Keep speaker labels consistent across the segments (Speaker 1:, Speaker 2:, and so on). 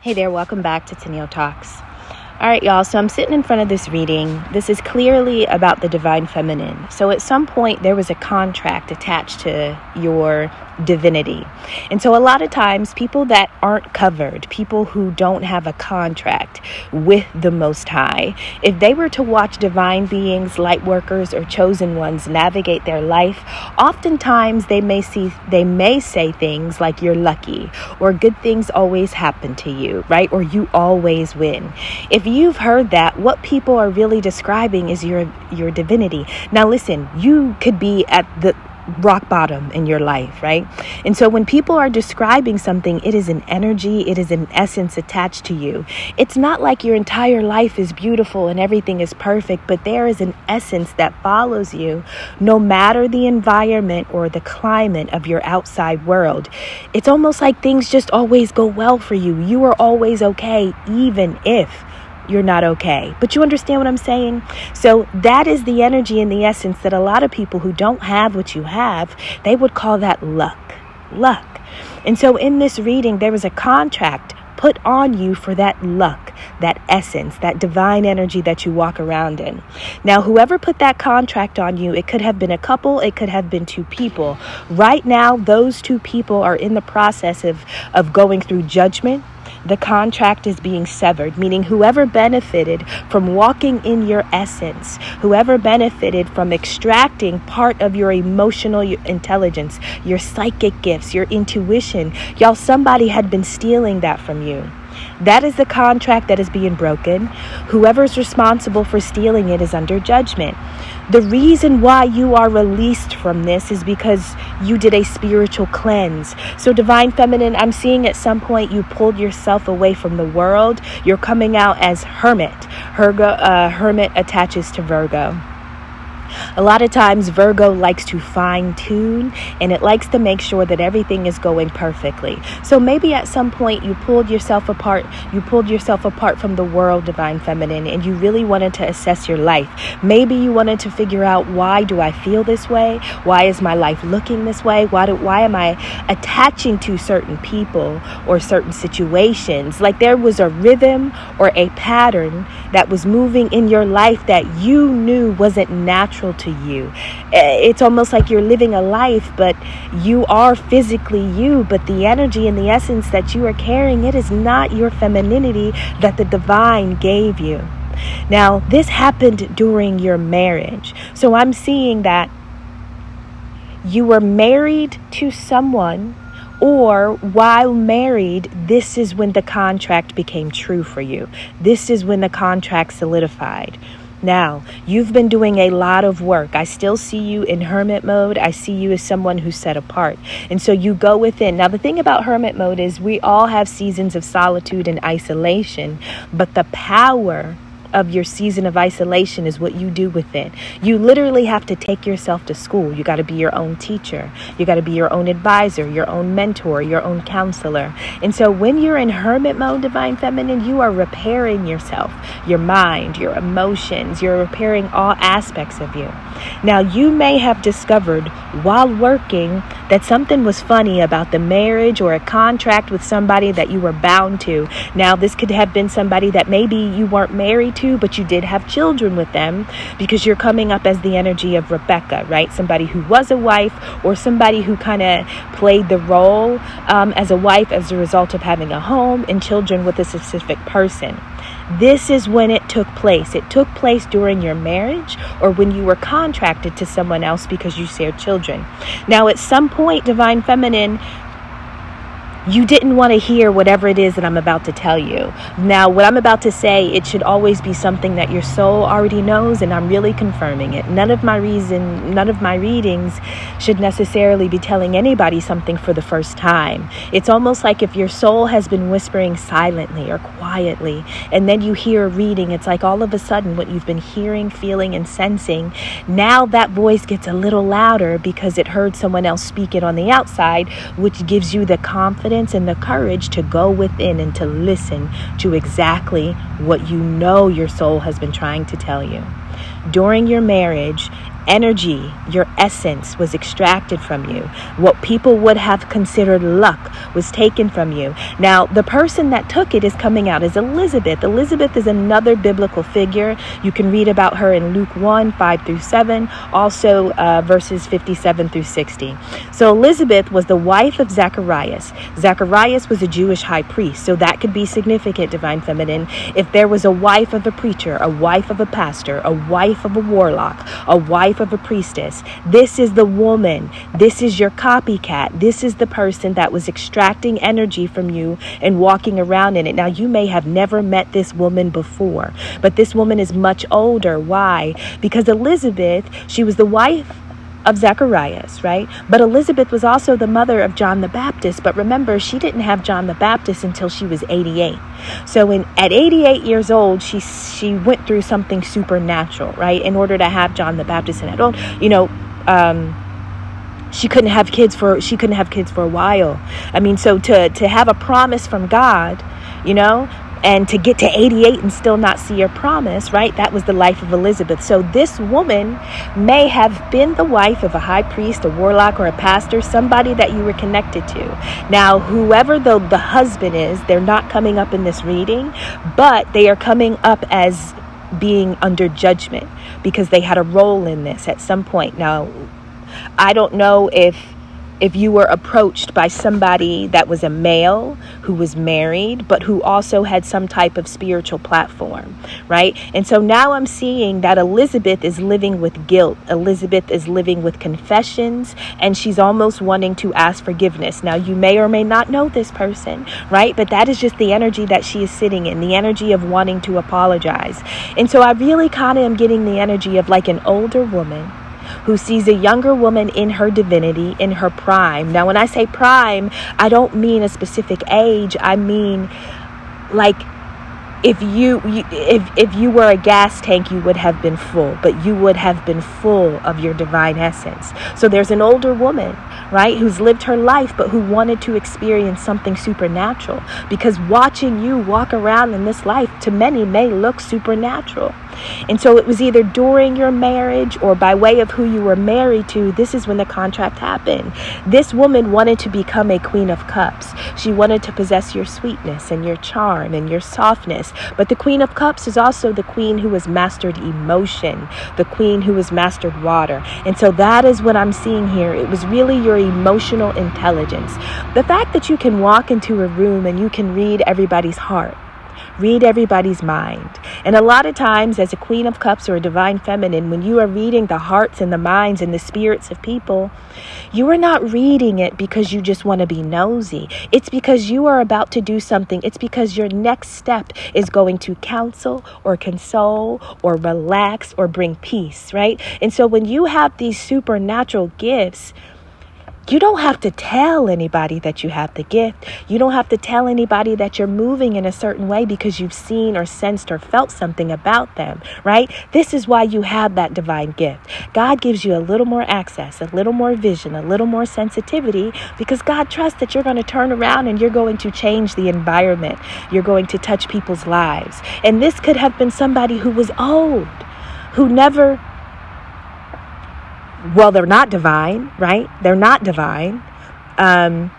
Speaker 1: Hey there, welcome back to Tenille Talks. All right, y'all, so I'm sitting in front of this reading. This is clearly about the divine feminine. So at some point, there was a contract attached to your divinity. And so a lot of times, people that aren't covered, people who don't have a contract with the Most High, if they were to watch divine beings, light workers, or chosen ones navigate their life, oftentimes they may say things like you're lucky, or good things always happen to you, right? Or you always win. If you've heard that, what people are really describing is your divinity. Now listen, you could be at the rock bottom in your life, right? And so when people are describing something, it is an energy, it is an essence attached to you. It's not like your entire life is beautiful and everything is perfect, but there is an essence that follows you no matter the environment or the climate of your outside world. It's almost like things just always go well for you. You are always okay, even if you're not okay. But you understand what I'm saying? So that is the energy and the essence that a lot of people who don't have what you have, they would call that luck. And so in this reading, there was a contract put on you for that luck, that essence, that divine energy that you walk around in. Now, whoever put that contract on you, it could have been a couple, it could have been two people. Right now, those two people are in the process of going through judgment. The contract is being severed, meaning whoever benefited from walking in your essence, whoever benefited from extracting part of your emotional intelligence, your psychic gifts, your intuition, y'all, somebody had been stealing that from you. That is the contract that is being broken. Whoever's responsible for stealing it is under judgment. The reason why you are released from this is because you did a spiritual cleanse. So divine feminine, I'm seeing at some point you pulled yourself away from the world. You're coming out as hermit. Hermit attaches to Virgo. A lot of times Virgo likes to fine tune, and it likes to make sure that everything is going perfectly. So maybe at some point you pulled yourself apart from the world, divine feminine, and you really wanted to assess your life. Maybe you wanted to figure out, why do I feel this way? Why is my life looking this way? Why am I attaching to certain people or certain situations? Like there was a rhythm or a pattern that was moving in your life that you knew wasn't natural to you. It's almost like you're living a life, but you are physically you, but the energy and the essence that you are carrying, it is not your femininity that the divine gave you. Now, this happened during your marriage. So I'm seeing that you were married to someone, or while married, this is when the contract became true for you. This is when the contract solidified. Now, you've been doing a lot of work. I still see you in hermit mode. I see you as someone who's set apart. And so you go within. Now, the thing about hermit mode is we all have seasons of solitude and isolation, but the power of your season of isolation is what you do with it. You literally have to take yourself to school. You got to be your own teacher. You got to be your own advisor, your own mentor, your own counselor. And so when you're in hermit mode, divine feminine, you are repairing yourself, your mind, your emotions. You're repairing all aspects of you. Now, you may have discovered while working that something was funny about the marriage or a contract with somebody that you were bound to. Now, this could have been somebody that maybe you weren't married to, but you did have children with them, because you're coming up as the energy of Rebecca, right? Somebody who was a wife, or somebody who kind of played the role as a wife as a result of having a home and children with a specific person. This is when it took place. It took place during your marriage, or when you were contracted to someone else because you shared children. Now, at some point, divine feminine, you didn't want to hear whatever it is that I'm about to tell you. Now, what I'm about to say, it should always be something that your soul already knows, and I'm really confirming it. None of my readings should necessarily be telling anybody something for the first time. It's almost like if your soul has been whispering silently or quietly, and then you hear a reading, it's like all of a sudden what you've been hearing, feeling, and sensing, now that voice gets a little louder because it heard someone else speak it on the outside, which gives you the confidence and the courage to go within and to listen to exactly what you know your soul has been trying to tell you. During your marriage, energy, your essence was extracted from you. What people would have considered luck was taken from you. Now, the person that took it is coming out as Elizabeth. Elizabeth is another biblical figure. You can read about her in Luke 1, 5 through 7, also verses 57 through 60. So Elizabeth was the wife of Zacharias. Zacharias was a Jewish high priest, so that could be significant, Divine Feminine. If there was a wife of a preacher, a wife of a pastor, a wife of a warlock, a wife of a priestess, this is the woman. This is your copycat. This is the person that was extracting energy from you and walking around in it. Now, you may have never met this woman before, but this woman is much older. Why? Because Elizabeth, she was the wife of Zacharias, right? But Elizabeth was also the mother of John the Baptist. But remember, she didn't have John the Baptist until she was 88. So at 88 years old, she went through something supernatural, right? In order to have John the Baptist. And I don't, she couldn't have kids for a while. I mean, so to have a promise from God, and to get to 88 and still not see your promise, right? That was the life of Elizabeth. So this woman may have been the wife of a high priest, a warlock, or a pastor, somebody that you were connected to. Now, whoever the husband is, they're not coming up in this reading, but they are coming up as being under judgment because they had a role in this at some point. Now, I don't know if you were approached by somebody that was a male who was married, but who also had some type of spiritual platform, right? And so now I'm seeing that Elizabeth is living with guilt. Elizabeth is living with confessions, and she's almost wanting to ask forgiveness. Now, you may or may not know this person, right? But that is just the energy that she is sitting in, the energy of wanting to apologize. And so I really kind of am getting the energy of like an older woman who sees a younger woman in her divinity, in her prime. Now, when I say prime, I don't mean a specific age. I mean, like, if you were a gas tank, you would have been full, but you would have been full of your divine essence. So there's an older woman, right, who's lived her life, but who wanted to experience something supernatural, because watching you walk around in this life to many may look supernatural. And so it was either during your marriage or by way of who you were married to. This is when the contract happened. This woman wanted to become a Queen of Cups. She wanted to possess your sweetness and your charm and your softness. But the Queen of Cups is also the queen who has mastered emotion, the queen who has mastered water. And so that is what I'm seeing here. It was really your emotional intelligence. The fact that you can walk into a room and you can read everybody's heart, read everybody's mind. And a lot of times as a Queen of Cups or a Divine Feminine, when you are reading the hearts and the minds and the spirits of people, you are not reading it because you just want to be nosy. It's because you are about to do something. It's because your next step is going to counsel or console or relax or bring peace, right? And so when you have these supernatural gifts, you don't have to tell anybody that you have the gift. You don't have to tell anybody that you're moving in a certain way because you've seen or sensed or felt something about them, right? This is why you have that divine gift. God gives you a little more access, a little more vision, a little more sensitivity, because God trusts that you're going to turn around and you're going to change the environment. You're going to touch people's lives. And this could have been somebody who was old, who never... Well, they're not divine, right? They're not divine.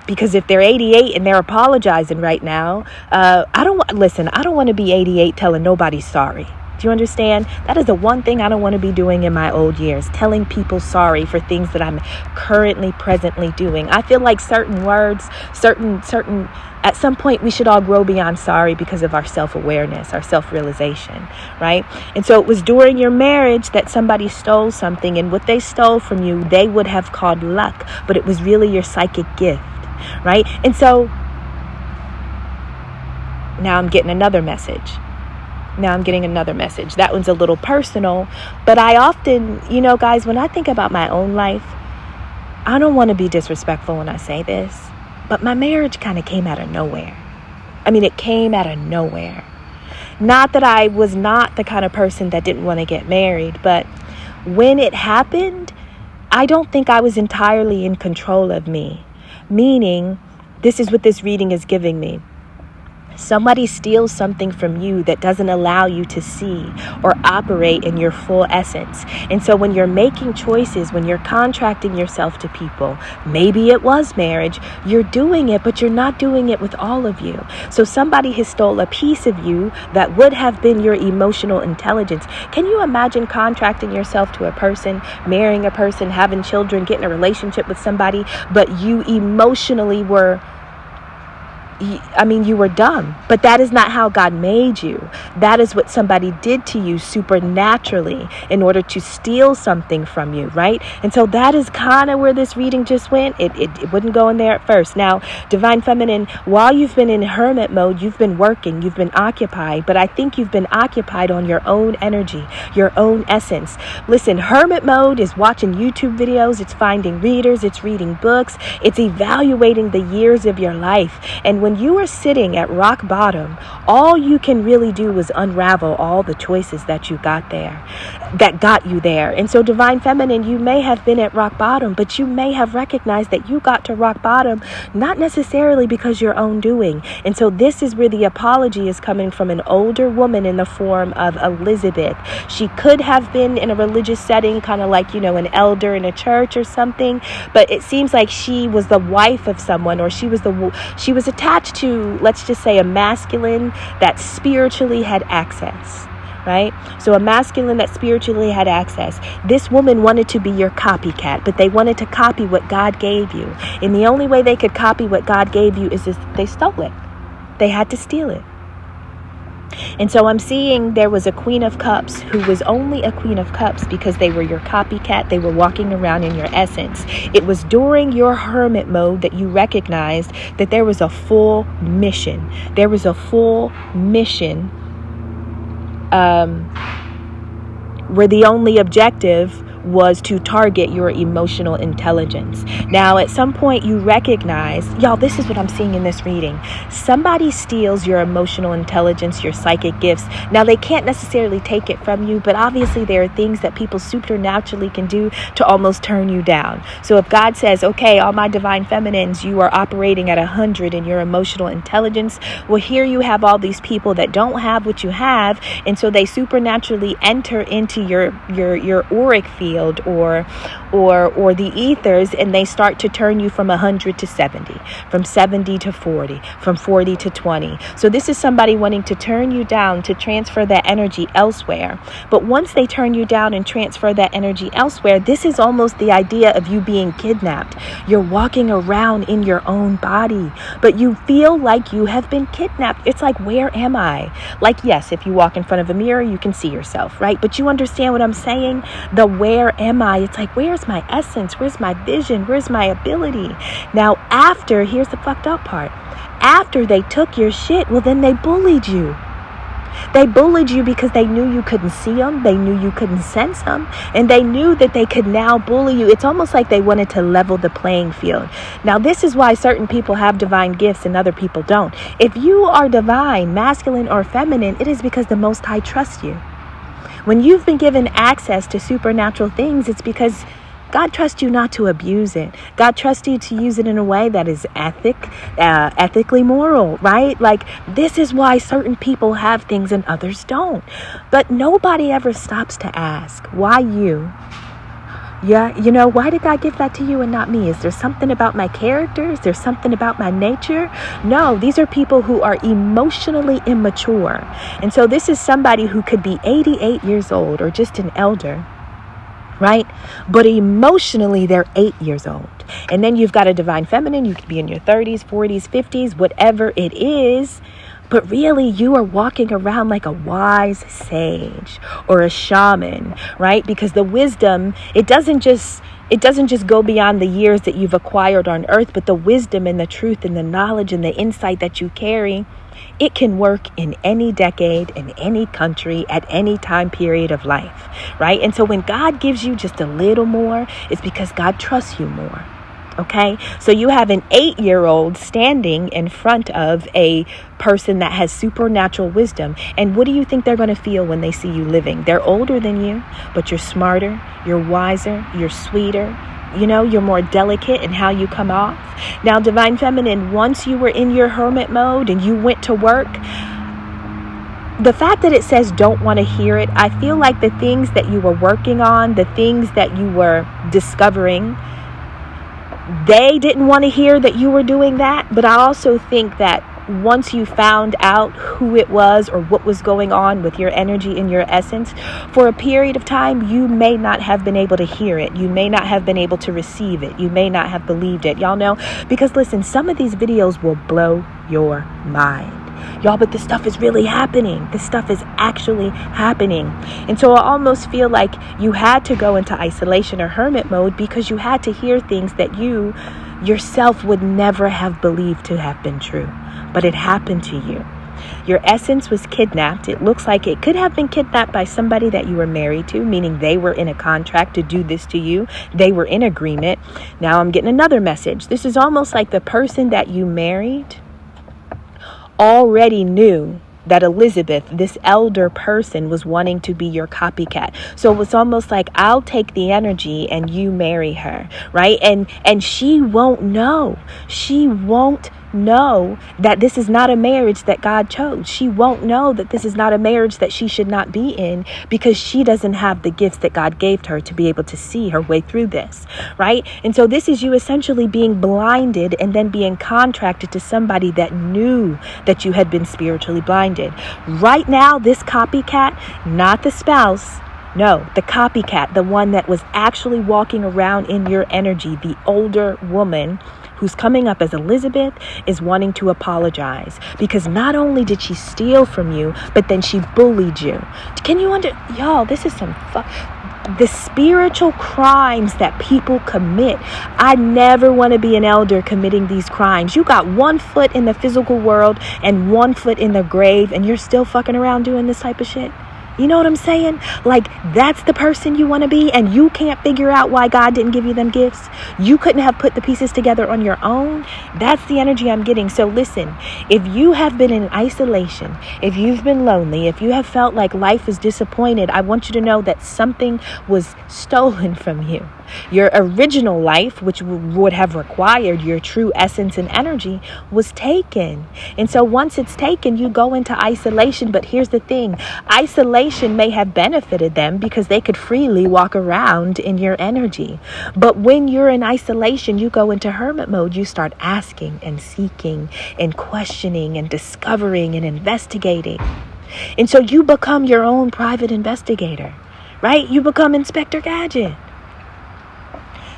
Speaker 1: Because if they're 88 and they're apologizing right now, I don't want to be 88 telling nobody sorry. Do you understand? That is the one thing I don't want to be doing in my old years, telling people sorry for things that I'm presently doing. I feel like certain words, at some point we should all grow beyond sorry because of our self-awareness, our self-realization, right? And so it was during your marriage that somebody stole something, and what they stole from you, they would have called luck, but it was really your psychic gift, right? And so now I'm getting another message. That one's a little personal, but I often, guys, when I think about my own life, I don't want to be disrespectful when I say this, but my marriage kind of came out of nowhere. It came out of nowhere. Not that I was not the kind of person that didn't want to get married, but when it happened, I don't think I was entirely in control of me. Meaning, this is what this reading is giving me. Somebody steals something from you that doesn't allow you to see or operate in your full essence. And so when you're making choices, when you're contracting yourself to people, maybe it was marriage, you're doing it, but you're not doing it with all of you. So somebody has stole a piece of you that would have been your emotional intelligence. Can you imagine contracting yourself to a person, marrying a person, having children, getting a relationship with somebody, but you emotionally were you were dumb, but that is not how God made you. That is what somebody did to you supernaturally in order to steal something from you, right? And so that is kind of where this reading just went. It wouldn't go in there at first. Now, Divine Feminine, while you've been in hermit mode, you've been working, you've been occupied, but I think you've been occupied on your own energy, your own essence. Listen, hermit mode is watching YouTube videos, it's finding readers, it's reading books, it's evaluating the years of your life. And when you are sitting at rock bottom, all you can really do is unravel all the choices that you got there, that got you there. And so Divine Feminine, you may have been at rock bottom, but you may have recognized that you got to rock bottom, not necessarily because your own doing. And so this is where the apology is coming from an older woman in the form of Elizabeth. She could have been in a religious setting, kind of like, an elder in a church or something, but it seems like she was the wife of someone, or she was attached to, let's just say, a masculine that spiritually had access, right? So a masculine that spiritually had access. This woman wanted to be your copycat, but they wanted to copy what God gave you. And the only way they could copy what God gave you is if they stole it. They had to steal it. And so I'm seeing there was a Queen of Cups who was only a Queen of Cups because they were your copycat. They were walking around in your essence. It was during your hermit mode that you recognized that there was a full mission. There was a full mission where the only objective was to target your emotional intelligence. Now, at some point you recognize, y'all, this is what I'm seeing in this reading. Somebody steals your emotional intelligence, your psychic gifts. Now, they can't necessarily take it from you, but obviously there are things that people supernaturally can do to almost turn you down. So if God says, okay, all my Divine Feminines, you are operating at 100 in your emotional intelligence, well, here you have all these people that don't have what you have, and so they supernaturally enter into your auric field or the ethers, and they start to turn you from 100 to 70, from 70 to 40, from 40 to 20. So this is somebody wanting to turn you down to transfer that energy elsewhere. But once they turn you down and transfer that energy elsewhere, this is almost the idea of you being kidnapped. You're walking around in your own body, but you feel like you have been kidnapped. It's like, where am I? Like, yes, if you walk in front of a mirror, you can see yourself, right? But you understand what I'm saying? The where am I? It's like, where's my essence? Where's my vision? Where's my ability? Now, here's the fucked up part. After they took your shit, well, then they bullied you. They bullied you because they knew you couldn't see them. They knew you couldn't sense them. And they knew that they could now bully you. It's almost like they wanted to level the playing field. Now, this is why certain people have divine gifts and other people don't. If you are divine, masculine or feminine, it is because the Most High trusts you. When you've been given access to supernatural things, it's because God trusts you not to abuse it. God trusts you to use it in a way that is ethically moral, right? Like, this is why certain people have things and others don't. But nobody ever stops to ask, why you? Yeah, why did God give that to you and not me? Is there something about my character? Is there something about my nature? No, these are people who are emotionally immature. And so this is somebody who could be 88 years old or just an elder, right? But emotionally, they're 8 years old. And then you've got a Divine Feminine. You could be in your 30s, 40s, 50s, whatever it is. But really, you are walking around like a wise sage or a shaman, right? Because the wisdom, it doesn't just go beyond the years that you've acquired on earth, but the wisdom and the truth and the knowledge and the insight that you carry, it can work in any decade, in any country, at any time period of life, right? And so when God gives you just a little more, it's because God trusts you more. Okay, so you have an 8-year-old standing in front of a person that has supernatural wisdom. And what do you think they're going to feel when they see you living? They're older than you, but you're smarter, you're wiser, you're sweeter, you're more delicate in how you come off. Now, Divine Feminine, once you were in your hermit mode and you went to work, the fact that it says don't want to hear it, I feel like the things that you were working on, the things that you were discovering, they didn't want to hear that you were doing that. But I also think that once you found out who it was or what was going on with your energy and your essence, for a period of time, you may not have been able to hear it. You may not have been able to receive it. You may not have believed it. Y'all know? Because listen, some of these videos will blow your mind. Y'all, but this stuff is really happening. This stuff is actually happening. And so I almost feel like you had to go into isolation or hermit mode because you had to hear things that you yourself would never have believed to have been true. But it happened to you. Your essence was kidnapped. It looks like it could have been kidnapped by somebody that you were married to, meaning they were in a contract to do this to you. They were in agreement. Now I'm getting another message. This is almost like the person that you married already knew that Elizabeth, this elder person, was wanting to be your copycat. So it's almost like, I'll take the energy and you marry her, right? And she won't know. She won't know that this is not a marriage that God chose. She won't know that this is not a marriage that she should not be in because she doesn't have the gifts that God gave her to be able to see her way through this, right? And so this is you essentially being blinded and then being contracted to somebody that knew that you had been spiritually blinded. Right now, this copycat, not the spouse, no, the copycat, the one that was actually walking around in your energy, the older woman who's coming up as Elizabeth, is wanting to apologize because not only did she steal from you, but then she bullied you. Can you y'all, this is some the spiritual crimes that people commit. I never want to be an elder committing these crimes. You got 1 foot in the physical world and 1 foot in the grave, and you're still fucking around doing this type of shit. You know what I'm saying? Like, that's the person you want to be, and you can't figure out why God didn't give you them gifts. You couldn't have put the pieces together on your own. That's the energy I'm getting. So listen, if you have been in isolation, if you've been lonely, if you have felt like life is disappointed, I want you to know that something was stolen from you. Your original life, which would have required your true essence and energy, was taken. And so once it's taken, you go into isolation. But here's the thing. Isolation may have benefited them because they could freely walk around in your energy. But when you're in isolation, you go into hermit mode. You start asking and seeking and questioning and discovering and investigating. And so you become your own private investigator, right? You become Inspector Gadget.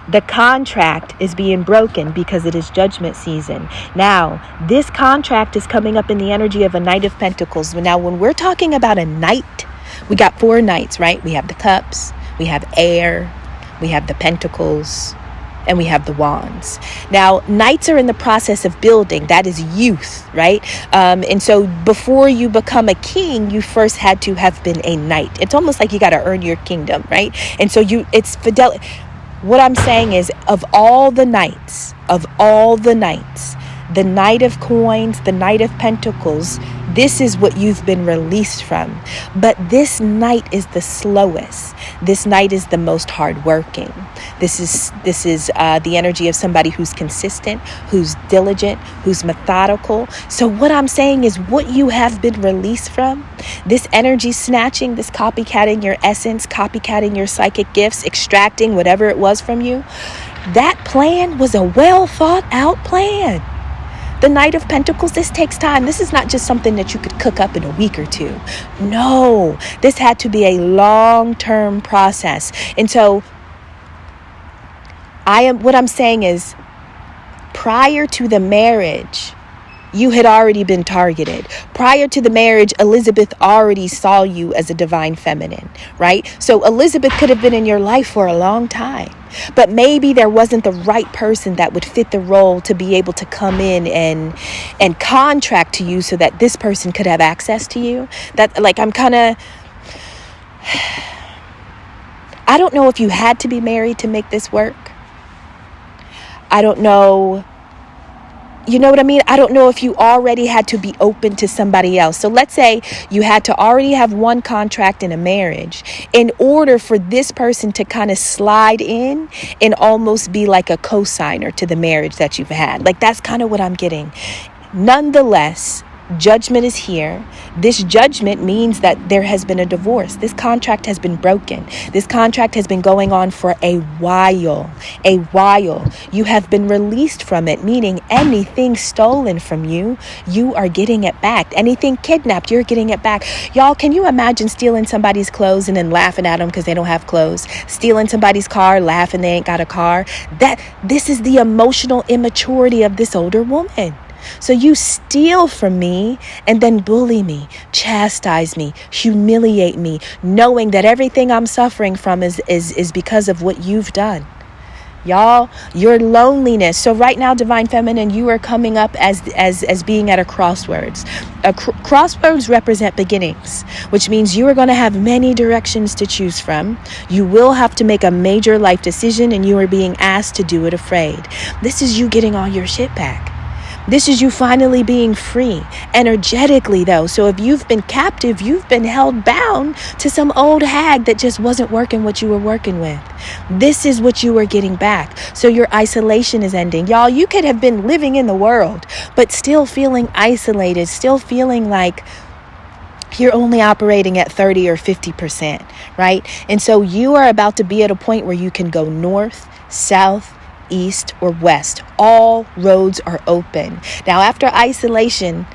Speaker 1: The contract is being broken because it is judgment season. Now, this contract is coming up in the energy of a Knight of Pentacles. Now, when we're talking about a knight, we got 4 knights, right? We have the cups, we have air, we have the pentacles, and we have the wands. Now, knights are in the process of building. That is youth, right? And so before you become a king, you first had to have been a knight. It's almost like you got to earn your kingdom, right? And so it's fidelity. What I'm saying is, of all the knights, the Knight of Coins, the Knight of Pentacles, this is what you've been released from. But this knight is the slowest. This knight is the most hardworking. This is the energy of somebody who's consistent, who's diligent, who's methodical. So what I'm saying is, what you have been released from, this energy snatching, this copycatting your essence, copycatting your psychic gifts, extracting whatever it was from you, that plan was a well thought out plan. The Knight of Pentacles, this takes time. This is not just something that you could cook up in a week or two. No, this had to be a long-term process. And so what I'm saying is, prior to the marriage, you had already been targeted. Prior to the marriage, Elizabeth already saw you as a divine feminine, right? So Elizabeth could have been in your life for a long time, but maybe there wasn't the right person that would fit the role to be able to come in and contract to you so that this person could have access to you. That, like, I don't know if you had to be married to make this work. I don't know You know what I mean? I don't know if you already had to be open to somebody else. So let's say you had to already have one contract in a marriage in order for this person to kind of slide in and almost be like a co-signer to the marriage that you've had. Like, that's kind of what I'm getting. Nonetheless, judgment is here. This judgment means that there has been a divorce. This contract has been broken. This contract has been going on for a while. A while. You have been released from it, meaning anything stolen from you, you are getting it back. Anything kidnapped, you're getting it back. Y'all, can you imagine stealing somebody's clothes and then laughing at them because they don't have clothes? Stealing somebody's car, laughing they ain't got a car? This is the emotional immaturity of this older woman. So you steal from me and then bully me, chastise me, humiliate me, knowing that everything I'm suffering from is because of what you've done. Y'all, your loneliness. So right now, Divine Feminine, you are coming up as being at a crossroads. Crossroads represent beginnings, which means you are going to have many directions to choose from. You will have to make a major life decision, and you are being asked to do it afraid. This is you getting all your shit back. This is you finally being free, energetically though. So if you've been captive, you've been held bound to some old hag that just wasn't working what you were working with. This is what you were getting back. So your isolation is ending. Y'all, you could have been living in the world, but still feeling isolated, still feeling like you're only operating at 30 or 50%, right? And so you are about to be at a point where you can go north, south, east, or west. All roads are open. Now, after isolation,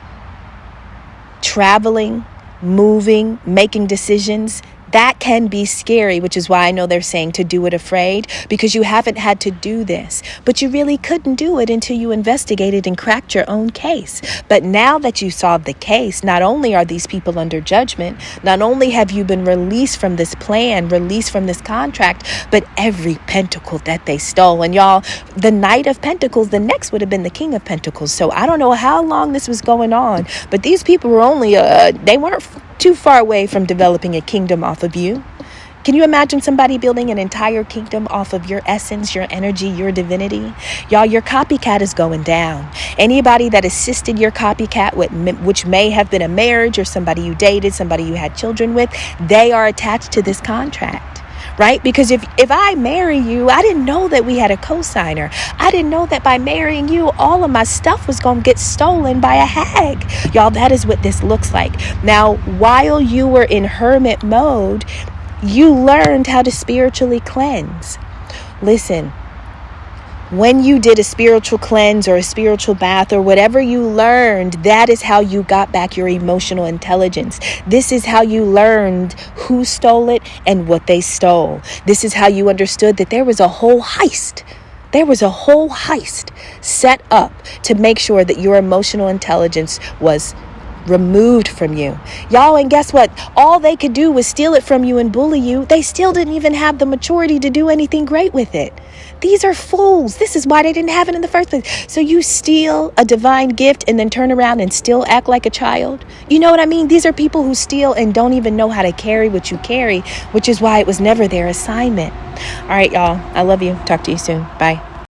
Speaker 1: traveling, moving, making decisions, that can be scary, which is why I know they're saying to do it afraid, because you haven't had to do this. But you really couldn't do it until you investigated and cracked your own case. But now that you solved the case, not only are these people under judgment, not only have you been released from this plan, released from this contract, but every pentacle that they stole. And y'all, the Knight of Pentacles, the next would have been the King of Pentacles. So I don't know how long this was going on, but these people were only, they weren't too far away from developing a kingdom off of you. Can you imagine somebody building an entire kingdom off of your essence, your energy, your divinity? Y'all, your copycat is going down. Anybody that assisted your copycat, which may have been a marriage or somebody you dated, somebody you had children with, they are attached to this contract. Right? Because if I marry you, I didn't know that we had a co-signer. I didn't know that by marrying you, all of my stuff was going to get stolen by a hag. Y'all, that is what this looks like. Now, while you were in hermit mode, you learned how to spiritually cleanse. Listen, when you did a spiritual cleanse or a spiritual bath or whatever you learned, that is how you got back your emotional intelligence. This is how you learned who stole it and what they stole. This is how you understood that there was a whole heist. There was a whole heist set up to make sure that your emotional intelligence was removed from you. Y'all, and guess what? All they could do was steal it from you and bully you. They still didn't even have the maturity to do anything great with it. These are fools. This is why they didn't have it in the first place. So you steal a divine gift and then turn around and still act like a child. You know what I mean? These are people who steal and don't even know how to carry what you carry, which is why it was never their assignment. All right, y'all. I love you. Talk to you soon. Bye.